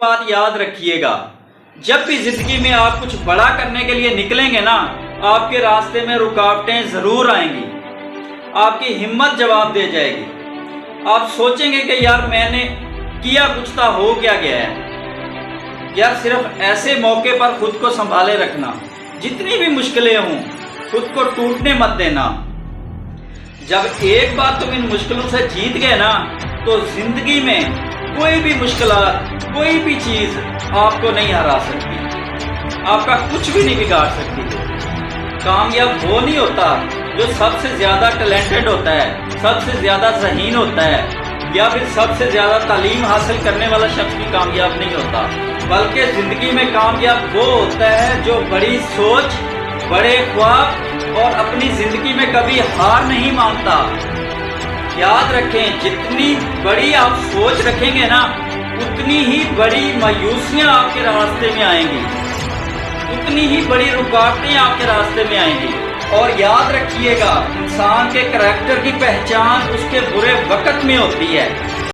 بات یاد رکھیے گا، جب بھی زندگی میں آپ کچھ بڑا کرنے کے لیے نکلیں گے نا، آپ کے راستے میں رکاوٹیں ضرور آئیں گی، آپ کی ہمت جواب دے جائے گی۔ آپ سوچیں گے کہ یار میں نے کیا کچھ تھا، ہو کیا گیا ہے۔ یار صرف ایسے موقع پر خود کو سنبھالے رکھنا، جتنی بھی مشکلیں ہوں خود کو ٹوٹنے مت دینا۔ جب ایک بار تم ان مشکلوں سے جیت گئے نا، تو زندگی میں کوئی بھی مشکلات، کوئی بھی چیز آپ کو نہیں ہرا سکتی، آپ کا کچھ بھی نہیں بگاڑ سکتی۔ کامیاب وہ نہیں ہوتا جو سب سے زیادہ ٹیلنٹڈ ہوتا ہے، سب سے زیادہ ذہین ہوتا ہے، یا پھر سب سے زیادہ تعلیم حاصل کرنے والا شخص بھی کامیاب نہیں ہوتا، بلکہ زندگی میں کامیاب وہ ہوتا ہے جو بڑی سوچ، بڑے خواب اور اپنی زندگی میں کبھی ہار نہیں مانتا۔ یاد رکھیں، جتنی بڑی آپ سوچ رکھیں گے نا، اتنی ہی بڑی مایوسیاں آپ کے راستے میں آئیں گی، اتنی ہی بڑی رکاوٹیں آپ کے راستے میں آئیں گی۔ اور یاد رکھیے گا، انسان کے کریکٹر کی پہچان اس کے برے وقت میں ہوتی ہے۔